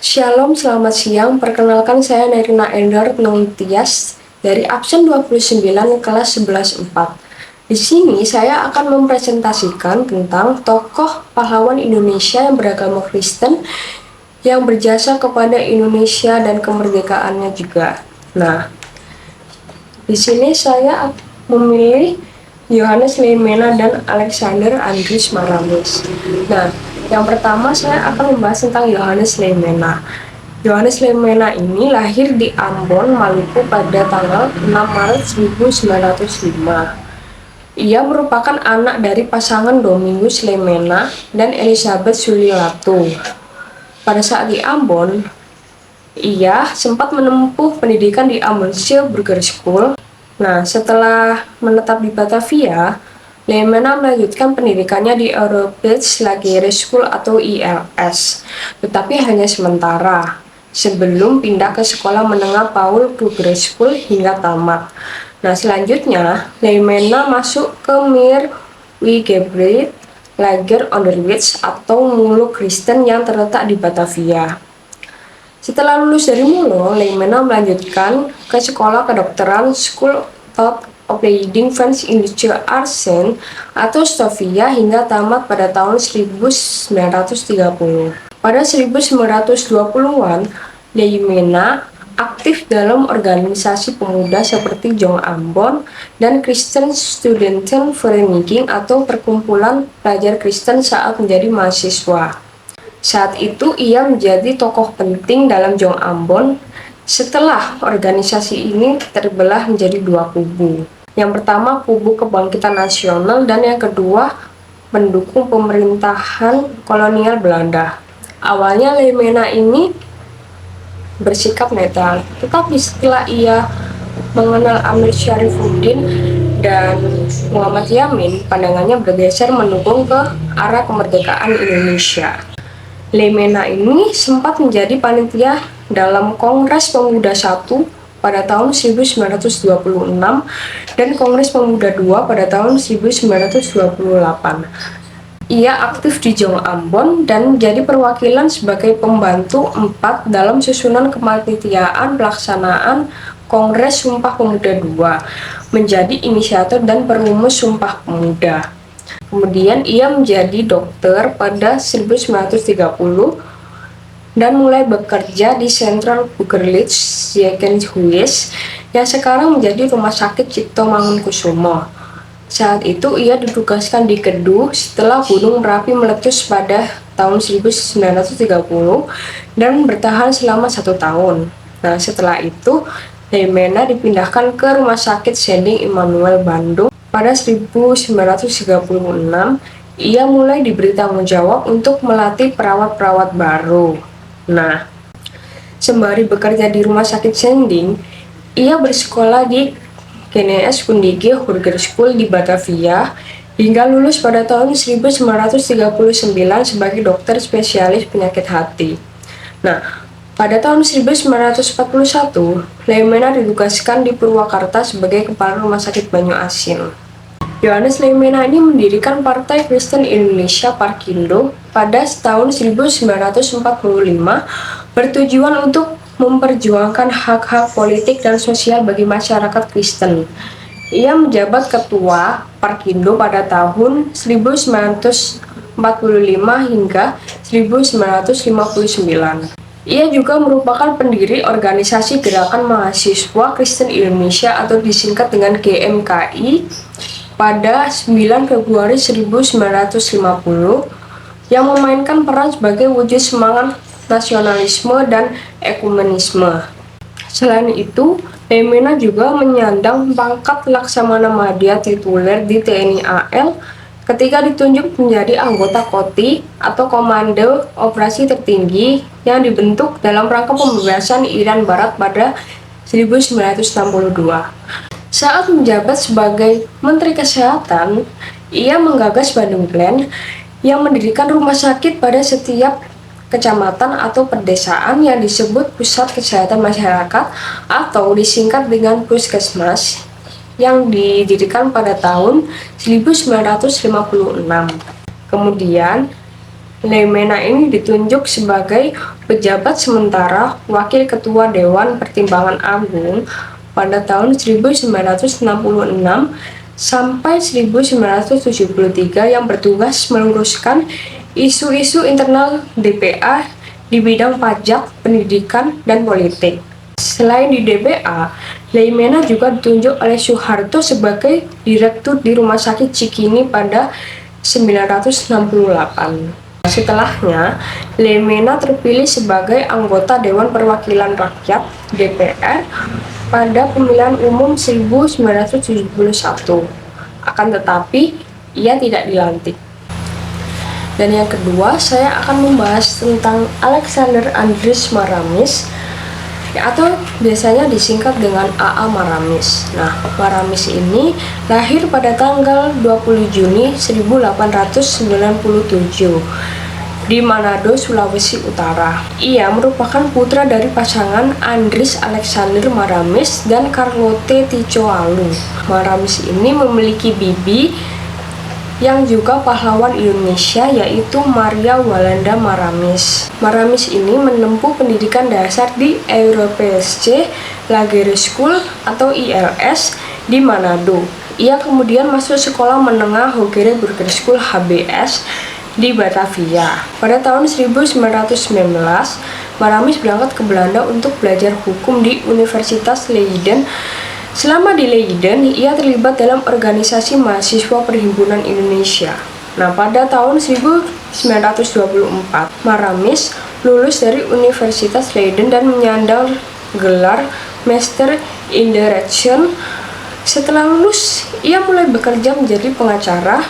Shalom, selamat siang. Perkenalkan saya Nerina Endar Nongtias dari absen 29 kelas 11-4. Di sini saya akan mempresentasikan tentang tokoh pahlawan Indonesia yang beragama Kristen yang berjasa kepada Indonesia dan kemerdekaannya juga. Nah, di sini saya memilih Yohanes Leimena dan Alexander Andries Maramis. Nah, yang pertama saya akan membahas tentang Yohanes Leimena. Yohanes Leimena ini lahir di Ambon, Maluku pada tanggal 6 Maret 1905. Ia merupakan anak dari pasangan Domingus Leimena dan Elizabeth Sulilato. Pada saat di Ambon, ia sempat menempuh pendidikan di Ambonsche Burger School. Nah, setelah menetap di Batavia, Leimena melanjutkan pendidikannya di Europese Lagere School atau ILS, tetapi hanya sementara, sebelum pindah ke sekolah menengah Paul Kruger School hingga tamat. Nah, selanjutnya, Leimena masuk ke Mir Wegebrecht Lager Onderwijs atau Mulo Kristen yang terletak di Batavia. Setelah lulus dari Mulo, Leimena melanjutkan ke sekolah kedokteran School of Opleiding French Industrial Arts atau Sofia hingga tamat pada tahun 1930. Pada 1920-an, Leimena aktif dalam organisasi pemuda seperti Jong Ambon dan Christian Studentenvereniging atau perkumpulan pelajar Kristen saat menjadi mahasiswa. Saat itu ia menjadi tokoh penting dalam Jong Ambon setelah organisasi ini terbelah menjadi dua kubu. Yang pertama kubu kebangkitan nasional dan yang kedua pendukung pemerintahan kolonial Belanda. Awalnya Leimena ini bersikap netral, tetapi setelah ia mengenal Amir Syarifuddin dan Muhammad Yamin, pandangannya bergeser mendukung ke arah kemerdekaan Indonesia. Leimena ini sempat menjadi panitia dalam Kongres Pemuda I pada tahun 1926 dan Kongres Pemuda II pada tahun 1928. Ia aktif di Jong Ambon dan menjadi perwakilan sebagai pembantu 4 dalam susunan kepanitiaan pelaksanaan Kongres Sumpah Pemuda II, menjadi inisiator dan perumus Sumpah Pemuda. Kemudian ia menjadi dokter pada 1930 dan mulai bekerja di Central Bukerlich Ziekenhuis yang sekarang menjadi Rumah Sakit Cipto Mangunkusumo. Saat itu ia ditugaskan di Keduh setelah Gunung Merapi meletus pada tahun 1930 dan bertahan selama 1 tahun. Nah, setelah itu Leimena dipindahkan ke Rumah Sakit Sending Immanuel Bandung. Pada 1936, ia mulai diberi tanggung jawab untuk melatih perawat-perawat baru. Nah, sembari bekerja di Rumah Sakit Sending, ia bersekolah di GNS Kundige Burger School di Batavia hingga lulus pada tahun 1939 sebagai dokter spesialis penyakit hati. Nah, pada tahun 1941, Leimena ditugaskan di Purwakarta sebagai kepala Rumah Sakit Banyu Asin. Yohanes Leimena ini mendirikan Partai Kristen Indonesia Parkindo pada tahun 1945 bertujuan untuk memperjuangkan hak-hak politik dan sosial bagi masyarakat Kristen. Ia menjabat ketua Parkindo pada tahun 1945 hingga 1959. Ia juga merupakan pendiri organisasi Gerakan Mahasiswa Kristen Indonesia atau disingkat dengan GMKI pada 9 Februari 1950 yang memainkan peran sebagai wujud semangat nasionalisme dan ekumenisme. Selain itu, Leimena juga menyandang pangkat Laksamana Madya tituler di TNI AL ketika ditunjuk menjadi anggota KOTI atau Komando Operasi Tertinggi yang dibentuk dalam rangka pembebasan Irian Barat pada 1962. Saat menjabat sebagai Menteri Kesehatan, ia menggagas Bandung Plan yang mendirikan rumah sakit pada setiap kecamatan atau pedesaan yang disebut Pusat Kesehatan Masyarakat atau disingkat dengan Puskesmas, yang didirikan pada tahun 1956. Kemudian, Leimena ini ditunjuk sebagai pejabat sementara Wakil Ketua Dewan Pertimbangan Agung pada tahun 1966 sampai 1973 yang bertugas meluruskan isu-isu internal DPA di bidang pajak, pendidikan, dan politik. Selain di DPA, Leimena juga ditunjuk oleh Soeharto sebagai direktur di Rumah Sakit Cikini pada 1968. Setelahnya, Leimena terpilih sebagai anggota Dewan Perwakilan Rakyat (DPR) pada pemilihan umum 1971. Akan tetapi, ia tidak dilantik. Dan yang kedua, saya akan membahas tentang Alexander Andries Maramis, atau biasanya disingkat dengan A.A. Maramis. Nah, Maramis ini lahir pada tanggal 20 Juni 1897 di Manado, Sulawesi Utara. Ia merupakan putra dari pasangan Andries Alexander Maramis dan Carlote Ticoalu. Maramis ini memiliki bibi yang juga pahlawan Indonesia, yaitu Maria Walanda Maramis. Maramis ini menempuh pendidikan dasar di EuroPSC Lagere School atau ILS di Manado. Ia kemudian masuk sekolah menengah Hogere Burger School HBS di Batavia. Pada tahun 1919, Maramis berangkat ke Belanda untuk belajar hukum di Universitas Leiden. Selama di Leiden, ia terlibat dalam organisasi mahasiswa Perhimpunan Indonesia. Nah, pada tahun 1924, Maramis lulus dari Universitas Leiden dan menyandang gelar Master in the Rechten. Setelah lulus, ia mulai bekerja menjadi pengacara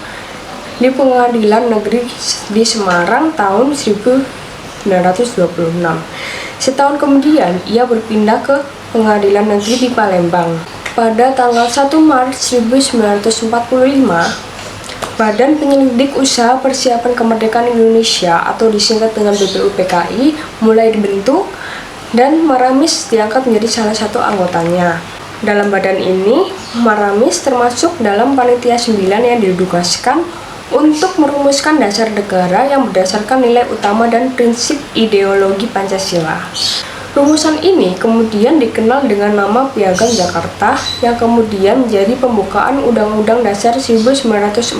di Pengadilan Negeri di Semarang tahun 1926. Setahun kemudian, ia berpindah ke Pengadilan Negeri di Palembang. Pada tanggal 1 Maret 1945, Badan Penyelidik Usaha Persiapan Kemerdekaan Indonesia atau disingkat dengan BPUPKI mulai dibentuk dan Maramis diangkat menjadi salah satu anggotanya. Dalam badan ini, Maramis termasuk dalam panitia 9 yang ditugaskan untuk merumuskan dasar negara yang berdasarkan nilai utama dan prinsip ideologi Pancasila. Rumusan ini kemudian dikenal dengan nama Piagam Jakarta yang kemudian menjadi pembukaan Undang-Undang Dasar 1945.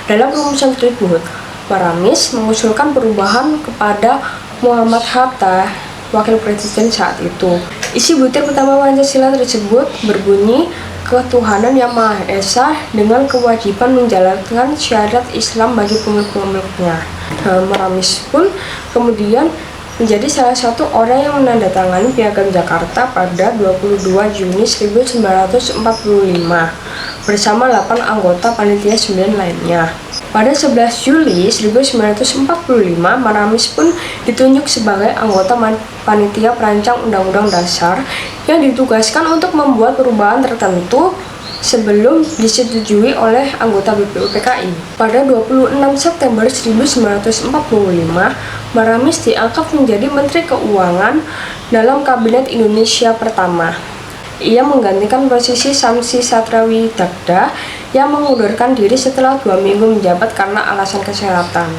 Dalam rumusan tersebut, Maramis mengusulkan perubahan kepada Muhammad Hatta, wakil presiden saat itu. Isi butir pertama Pancasila tersebut berbunyi, ketuhanan yang Maha Esa dengan kewajiban menjalankan syariat Islam bagi pemilik-pemiliknya. Maramis pun kemudian menjadi salah satu orang yang menandatangani Piagam Jakarta pada 22 Juni 1945 bersama 8 anggota panitia 9 lainnya. Pada 11 Juli 1945, Maramis pun ditunjuk sebagai anggota panitia perancang Undang-Undang Dasar yang ditugaskan untuk membuat perubahan tertentu sebelum disetujui oleh anggota BPUPKI. Pada 26 September 1945, Maramis diangkat menjadi Menteri Keuangan dalam Kabinet Indonesia Pertama. Ia menggantikan posisi Samsi Satrawi Dagda yang mengundurkan diri setelah 2 minggu menjabat karena alasan kesehatan.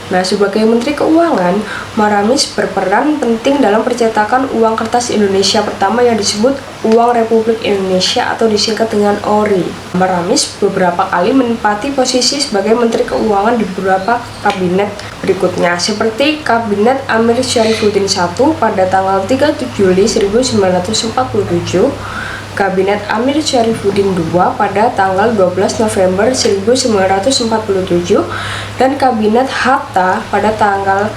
Nah, sebagai Menteri Keuangan, Maramis berperan penting dalam percetakan uang kertas Indonesia pertama yang disebut Uang Republik Indonesia atau disingkat dengan ORI. Maramis beberapa kali menempati posisi sebagai Menteri Keuangan di beberapa kabinet berikutnya, seperti Kabinet Amir Syarifuddin I pada tanggal 3 Juli 1947, Kabinet Amir Syarifuddin II pada tanggal 12 November 1947, dan Kabinet Hatta pada tanggal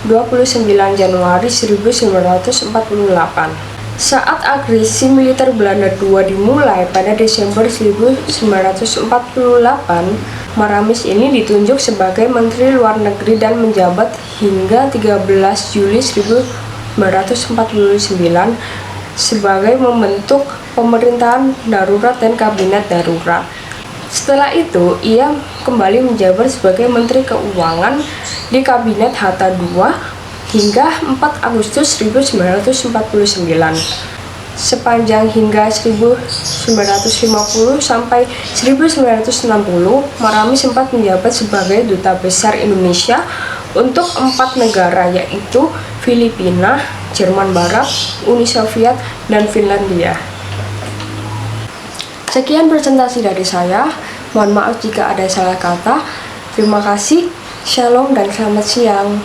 29 Januari 1948. Saat agresi militer Belanda II dimulai pada Desember 1948, Maramis ini ditunjuk sebagai Menteri Luar Negeri dan menjabat hingga 13 Juli 1949 sebagai membentuk pemerintahan darurat dan kabinet darurat. Setelah itu, ia kembali menjabat sebagai Menteri Keuangan di Kabinet Hatta II hingga 4 Agustus 1949. Sepanjang hingga 1950 sampai 1960, Maramis sempat menjabat sebagai Duta Besar Indonesia untuk 4 negara, yaitu Filipina, Jerman Barat, Uni Soviet, dan Finlandia. Sekian presentasi dari saya. Mohon maaf jika ada salah kata. Terima kasih. Shalom dan selamat siang.